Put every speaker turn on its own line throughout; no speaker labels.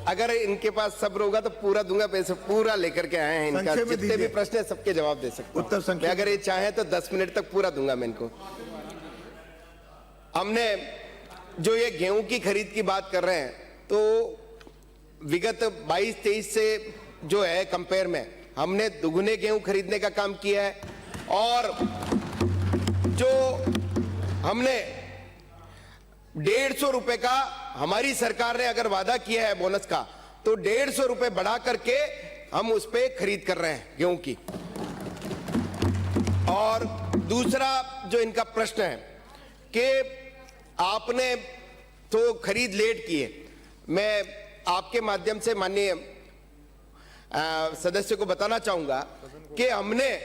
अगर इनके पास सब्र होगा तो पूरा दूंगा, पैसे पूरा लेकर के आए हैं। इनका जितने भी प्रश्न है सबके जवाब दे सकते हैं।
उत्तर संख्या
अगर ये चाहे तो 10 मिनट तक पूरा दूंगा मैं इनको। हमने जो ये गेहूं की खरीद की बात कर रहे हैं, तो विगत 22-23 से जो है कंपेयर में हमने दुगुने गेहूं खरीदने का काम किया है। और जो हमने 150 रुपए का हमारी सरकार ने अगर वादा किया है बोनस का, तो 150 रुपए बढ़ा करके हम उस पे खरीद कर रहे हैं गेहूं की। और दूसरा जो इनका प्रश्न है कि आपने तो खरीद लेट की है, मैं आपके माध्यम से माननीय सदस्य को बताना चाहूंगा कि हमने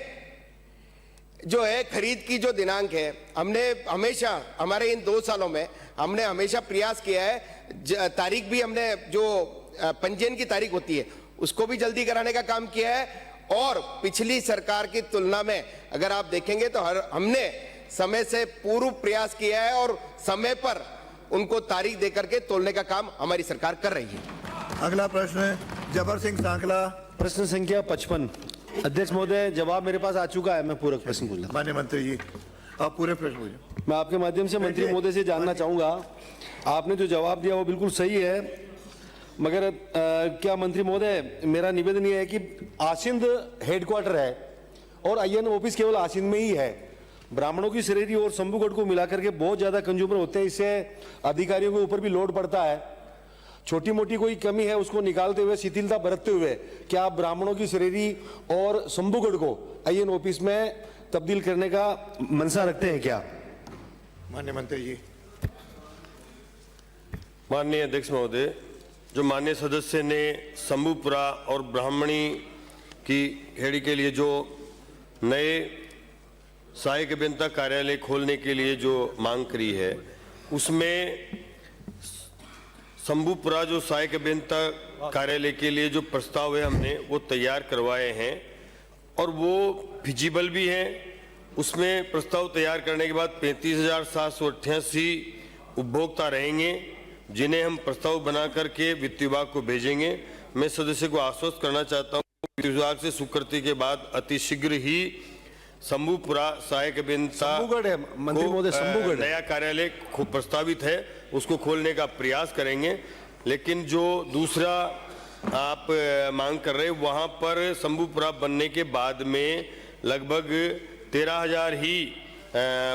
जो है खरीद की जो दिनांक है, हमने हमेशा हमारे इन 2 सालों में हमने हमेशा प्रयास किया है, तारीख भी हमने जो पंजीयन की तारीख होती है उसको भी जल्दी कराने का काम किया है। और पिछली सरकार की तुलना में अगर आप देखेंगे तो हमने समय से पूर्व प्रयास किया है और समय पर उनको तारीख देकर के तोलने का काम हमारी सरकार कर रही है।
अगला प्रश्न है जबर सिंह सांकला।
प्रश्न संख्या 55। अध्यक्ष महोदय, जवाब मेरे पास आ चुका है, मैं पूरक प्रश्न बोल रहा।
माननीय मंत्री जी, आप पूरे प्रश्न पूछिए।
मैं आपके माध्यम से मंत्री महोदय से जानना चाहूंगा, आपने जो जवाब दिया वो बिल्कुल सही है, मगर क्या मंत्री महोदय मेरा निवेदन ये है कि आसिंद हेडक्वार्टर है और आईएन ऑफिस केवल आसिंद में ही है। ब्राह्मणों की शरीरी और शंभूगढ़ को मिलाकर के बहुत ज्यादा कंज्यूमर होते हैं, इससे अधिकारियों के ऊपर भी लोड पड़ता है। छोटी मोटी कोई कमी है उसको निकालते हुए, शिथिलता बरतते हुए, क्या आप ब्राह्मणों की शरीरी और शंभूगढ़ को आईएन ऑफिस में तब्दील करने का मनसा रखते हैं क्या?
माननीय मंत्री जी।
माननीय अध्यक्ष महोदय, जो माननीय सदस्य ने शंभूपुरा और ब्राह्मणी की खेड़ी के लिए जो नए सहायक अभियंता कार्यालय खोलने के लिए जो मांग करी है, उसमें शंभूपुरा जो सहायक अभियंता कार्यालय के लिए जो प्रस्ताव है हमने वो तैयार करवाए हैं और वो फिजिबल भी है। उसमें प्रस्ताव तैयार करने के बाद 35,788 उपभोक्ता रहेंगे, जिन्हें हम प्रस्ताव बना करके वित्त विभाग को भेजेंगे। मैं सदस्य को आश्वस्त करना चाहता हूँ वित्त विभाग से स्वीकृति के बाद अतिशीघ्र ही शंभूपुरा सहायक अभियंता
मंत्री महोदय, शंभूगढ़
नया कार्यालय प्रस्तावित है उसको खोलने का प्रयास करेंगे। लेकिन जो दूसरा आप मांग कर रहे हैं, वहां पर शंभूपुरा बनने के बाद में लगभग 13,000 ही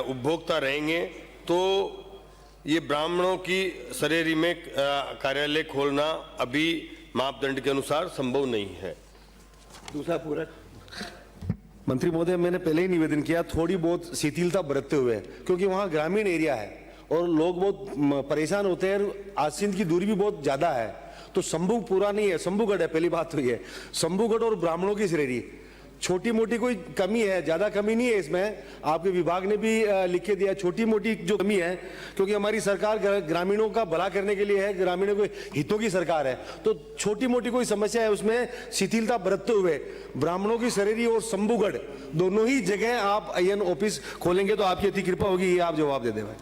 उपभोक्ता रहेंगे, तो ये ब्राह्मणों की शरीरी में कार्यालय खोलना अभी मापदंड के अनुसार संभव नहीं है।
दूसरा पूरक।
मंत्री महोदय, मैंने पहले ही निवेदन किया, थोड़ी बहुत शिथिलता बरतते हुए, क्योंकि वहाँ ग्रामीण एरिया है और लोग बहुत परेशान होते हैं, आसिंद की दूरी भी बहुत ज्यादा है, तो शंभूपुरा नहीं है, शंभूगढ़ है। पहली बात तो ये शंभूगढ़ और ब्राह्मणों की शरीरी छोटी मोटी कोई कमी है, ज्यादा कमी नहीं है इसमें। आपके विभाग ने भी लिख के दिया छोटी मोटी जो कमी है, क्योंकि हमारी सरकार ग्रामीणों का भला करने के लिए है, ग्रामीणों के हितों की सरकार है, तो छोटी मोटी कोई समस्या है उसमें शिथिलता बरतते हुए ब्राह्मणों की शरीरी और शंभूगढ़ दोनों ही जगह आप आईएन ऑफिस खोलेंगे तो आपकी अति कृपा होगी, ये आप जवाब दे दें भाई।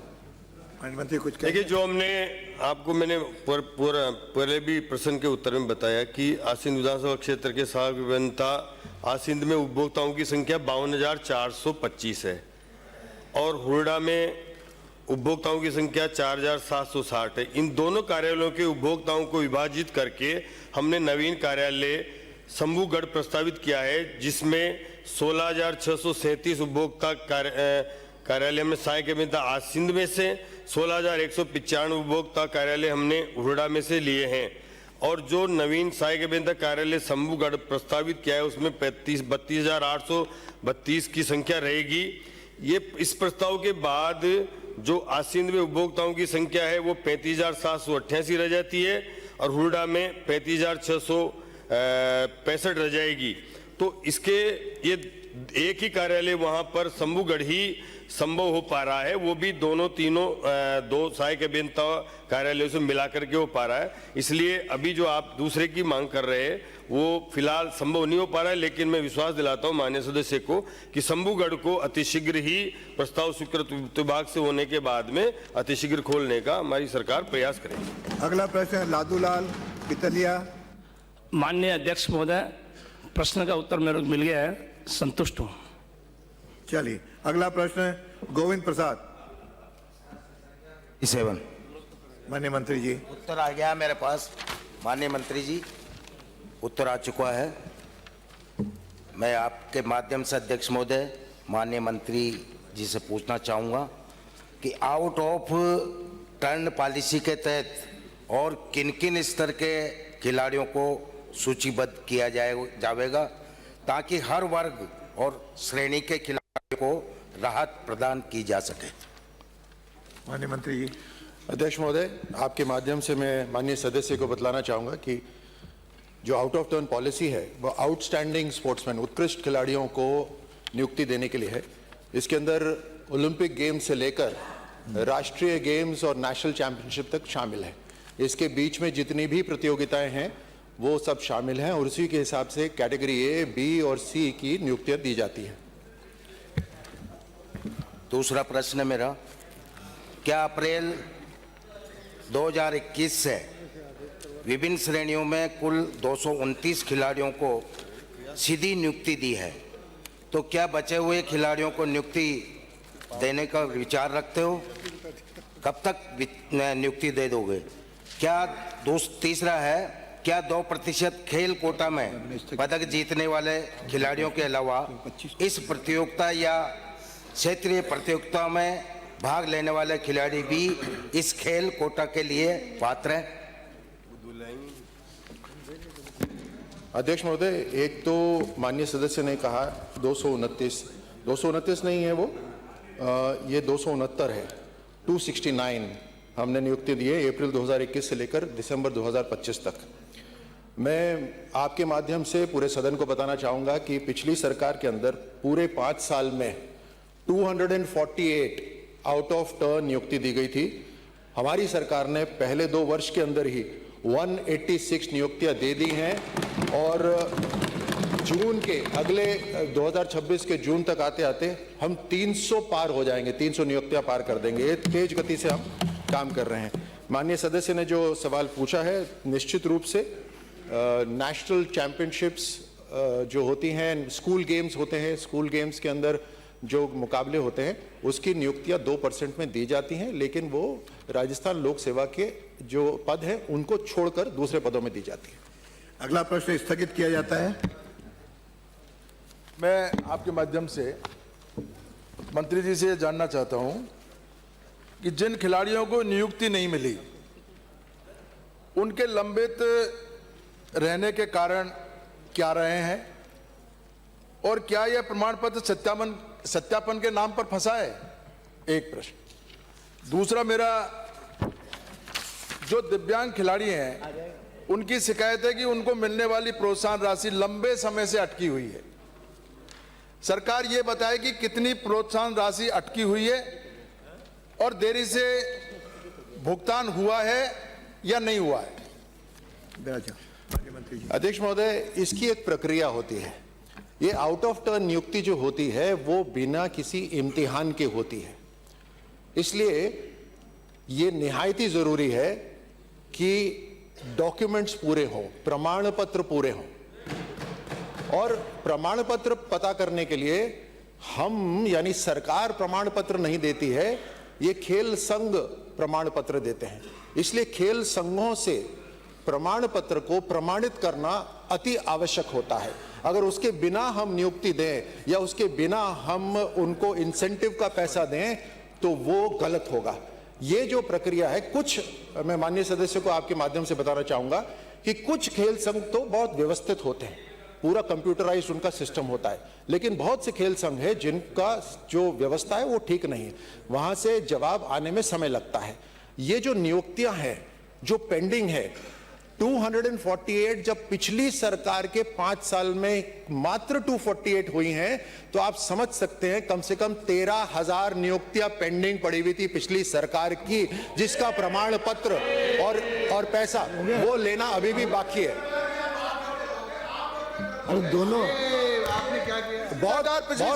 मंत्री कुछ
देखिए, जो हमने आपको मैंने पहले भी प्रश्न के उत्तर में बताया कि आसिंद विधानसभा क्षेत्र के सहायक अभियंता आसिंद में उपभोक्ताओं की संख्या 52,425 है और हुरडा में उपभोक्ताओं की संख्या 4,760 है। इन दोनों कार्यालयों के उपभोक्ताओं को विभाजित करके हमने नवीन कार्यालय शंभूगढ़ प्रस्तावित किया है, जिसमें 16,637 उपभोक्ता कार्यालय में सहायक अभियंता आसिंद में से 16,195 उपभोक्ता कार्यालय हमने हुरडा में से लिए हैं और जो नवीन सहायक अभियंता कार्यालय शंभूगढ़ प्रस्तावित किया है उसमें 32,832 की संख्या रहेगी। ये इस प्रस्ताव के बाद जो आसिंद में उपभोक्ताओं की संख्या है वो 35,788 रह जाती है और हुरडा में 35,665 रह जाएगी। तो इसके ये एक ही कार्यालय वहां पर शंभूगढ़ ही संभव हो पा रहा है, वो भी दोनों तीनों दो सहायक अभियंता कार्यालयों से मिलाकर के हो पा रहा है। इसलिए अभी जो आप दूसरे की मांग कर रहे हैं वो फिलहाल संभव नहीं हो पा रहा है, लेकिन मैं विश्वास दिलाता हूं माननीय सदस्य को कि शंभूगढ़ को अतिशीघ्र ही प्रस्ताव स्वीकृत विभाग से होने के बाद में अतिशीघ्र खोलने का हमारी सरकार प्रयास करेगी।
अगला प्रश्न है लादूलाल पितलिया।
माननीय अध्यक्ष महोदय, प्रश्न का उत्तर मेरे को मिल गया है, संतुष्ट हूँ।
चलिए अगला प्रश्न है गोविंद प्रसाद।
7
माननीय मंत्री जी।
उत्तर आ गया मेरे पास। माननीय मंत्री जी, उत्तर आ चुका है। मैं आपके माध्यम से अध्यक्ष महोदय माननीय मंत्री जी से पूछना चाहूँगा कि आउट ऑफ टर्न पॉलिसी के तहत और किन किन स्तर के खिलाड़ियों को सूचीबद्ध किया जाएगा ताकि हर वर्ग और श्रेणी के खिलाड़ियों को राहत प्रदान की जा सके।
माननीय मंत्री जी।
अध्यक्ष महोदय, आपके माध्यम से मैं माननीय सदस्य को बतलाना चाहूँगा कि जो आउट ऑफ टर्न पॉलिसी है वो आउटस्टैंडिंग स्पोर्ट्समैन, उत्कृष्ट खिलाड़ियों को नियुक्ति देने के लिए है। इसके अंदर ओलंपिक गेम्स से लेकर राष्ट्रीय गेम्स और नेशनल चैंपियनशिप तक शामिल है। इसके बीच में जितनी भी प्रतियोगिताएं हैं वो सब शामिल हैं और उसी के हिसाब से कैटेगरी ए, बी और सी की नियुक्तियां दी जाती हैं।
दूसरा प्रश्न है मेरा, क्या अप्रैल 2021 से विभिन्न श्रेणियों में कुल 229 खिलाड़ियों को सीधी नियुक्ति दी है, तो क्या बचे हुए खिलाड़ियों को नियुक्ति देने का विचार रखते हो? कब तक नियुक्ति दे दोगे? क्या तीसरा है, क्या 2% खेल कोटा में पदक जीतने वाले खिलाड़ियों के अलावा इस प्रतियोगिता या क्षेत्रीय प्रतियोगिता में भाग लेने वाले खिलाड़ी भी इस खेल कोटा के लिए पात्र हैं?
अध्यक्ष महोदय, एक तो माननीय सदस्य ने कहा 229 नहीं है वो, ये 269 है। 269 हमने नियुक्ति दी है अप्रैल 2021 से लेकर दिसंबर 2025 तक। मैं आपके माध्यम से पूरे सदन को बताना चाहूँगा कि पिछली सरकार के अंदर पूरे 5 साल में 248 आउट ऑफ टर्न नियुक्ति दी गई थी। हमारी सरकार ने पहले 2 वर्ष के अंदर ही 186 नियुक्तियां दे दी हैं और जून के अगले 2026 के जून तक आते आते हम 300 पार हो जाएंगे, 300 नियुक्तियां पार कर देंगे। ये तेज गति से हम काम कर रहे हैं। माननीय सदस्य ने जो सवाल पूछा है, निश्चित रूप से नेशनल चैंपियनशिप्स जो होती हैं, स्कूल गेम्स होते हैं, स्कूल गेम्स के अंदर जो मुकाबले होते हैं उसकी नियुक्तियां 2% में दी जाती हैं, लेकिन वो राजस्थान लोक सेवा के जो पद हैं उनको छोड़कर दूसरे पदों में दी जाती है।
अगला प्रश्न स्थगित किया जाता है।
मैं आपके माध्यम से मंत्री जी से जानना चाहता हूं कि जिन खिलाड़ियों को नियुक्ति नहीं मिली उनके लंबित रहने के कारण क्या रहे हैं और क्या यह प्रमाण पत्र सत्यापन के नाम पर फंसा है? एक प्रश्न। दूसरा, मेरा जो दिव्यांग खिलाड़ी हैं उनकी शिकायत है कि उनको मिलने वाली प्रोत्साहन राशि लंबे समय से अटकी हुई है। सरकार ये बताए कि कितनी प्रोत्साहन राशि अटकी हुई है और देरी से भुगतान हुआ है या नहीं हुआ है?
अध्यक्ष महोदय, इसकी एक प्रक्रिया होती है। ये आउट ऑफ टर्न नियुक्ति जो होती है वो बिना किसी इम्तिहान के होती है, इसलिए ये निहायत ही जरूरी है कि डॉक्यूमेंट्स पूरे हों, प्रमाण पत्र पूरे हों। और प्रमाण पत्र पता करने के लिए हम यानी सरकार प्रमाण पत्र नहीं देती है, ये खेल संघ प्रमाण पत्र देते हैं। इसलिए खेल संघों से प्रमाण पत्र को प्रमाणित करना अति आवश्यक होता है। अगर उसके बिना हम नियुक्ति दें या उसके बिना हम उनको इंसेंटिव का पैसा दें तो वो गलत होगा। ये जो प्रक्रिया है, कुछ मैं माननीय सदस्य को आपके माध्यम से बताना चाहूंगा कि कुछ खेल संघ तो बहुत व्यवस्थित होते हैं, पूरा कंप्यूटराइज्ड उनका सिस्टम होता है, लेकिन बहुत से खेल संघ है जिनका जो व्यवस्था है वो ठीक नहीं है, वहां से जवाब आने में समय लगता है। ये जो नियुक्तियां हैं जो पेंडिंग है 248 जब पिछली सरकार के 5 साल में मात्र 248 हुई हैं, तो आप समझ सकते हैं कम से कम 13,000 नियुक्तियां पेंडिंग पड़ी हुई थी पिछली सरकार की, जिसका प्रमाण पत्र और पैसा वो लेना अभी भी बाकी है।
अरे दोनों
बहुत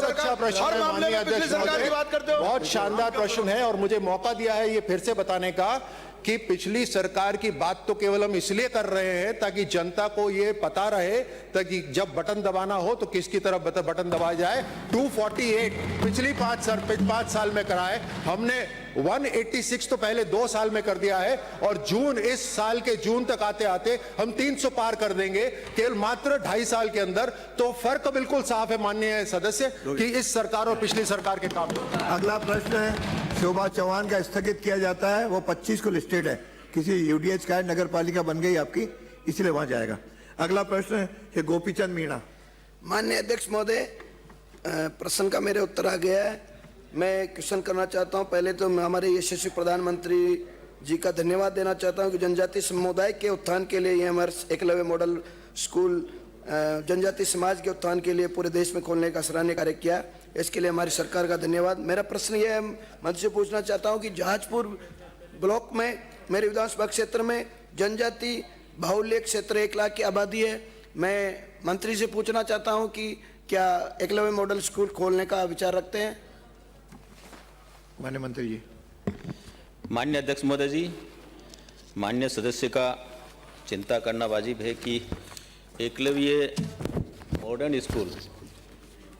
अच्छा प्रश्न है माननीय अध्यक्ष महोदय, बहुत शानदार प्रश्न है और मुझे मौका दिया है ये फिर से बताने का कि पिछली सरकार की बात तो केवल हम इसलिए कर रहे हैं ताकि जनता को ये पता रहे, ताकि जब बटन दबाना हो तो किसकी तरफ बटन दबाया जाए। 248 पिछली 5 साल में कराए हमने, 186 तो पहले 2 साल में कर दिया है और जून, इस साल के जून तक आते आते हम 300 पार कर देंगे केवल मात्र 2.5 साल के अंदर। तो फर्क बिल्कुल साफ है माननीय सदस्य कि इस सरकार और पिछली सरकार के काम।
अगला प्रश्न है शोभा चौहान का स्थगित किया जाता है, वो 25 को लिस्टेड है, किसी यूडीएच का नगर पालिका बन गई आपकी, इसलिए वहां जाएगा। अगला प्रश्न है गोपीचंद मीणा।
माननीय अध्यक्ष महोदय, प्रश्न का मेरे उत्तर आ गया है। मैं क्वेश्चन करना चाहता हूं। पहले तो मैं हमारे यशस्वी प्रधानमंत्री जी का धन्यवाद देना चाहता हूं कि जनजातीय समुदाय के उत्थान के लिए ये हमारे एकलव्य मॉडल स्कूल जनजातीय समाज के उत्थान के लिए पूरे देश में खोलने का सराहनीय कार्य किया। इसके लिए हमारी सरकार का धन्यवाद। मेरा प्रश्न ये है, मंत्री से पूछना चाहता हूं कि जहाजपुर ब्लॉक में मेरे विधानसभा क्षेत्र में जनजाति बाहुल्य क्षेत्र 1 लाख की आबादी है। मैं मंत्री से पूछना चाहता हूं कि क्या एकलव्य मॉडल स्कूल खोलने का विचार रखते हैं?
माननीय मंत्री जी।
माननीय अध्यक्ष महोदय जी, माननीय सदस्य का चिंता करना वाजिब है कि एकलव्य मॉडर्न स्कूल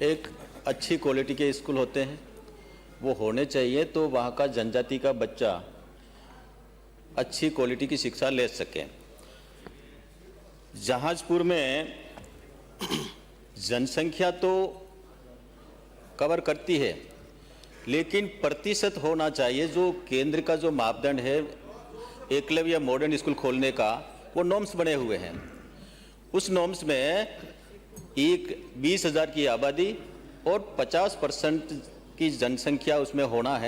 एक अच्छी क्वालिटी के स्कूल होते हैं, वो होने चाहिए तो वहाँ का जनजाति का बच्चा अच्छी क्वालिटी की शिक्षा ले सके। जहाजपुर में जनसंख्या तो कवर करती है, लेकिन प्रतिशत होना चाहिए। जो केंद्र का जो मापदंड है एकलव्य मॉडर्न स्कूल खोलने का, वो नॉर्म्स बने हुए हैं। उस नॉर्म्स में 20,000 की आबादी और 50% की जनसंख्या उसमें होना है।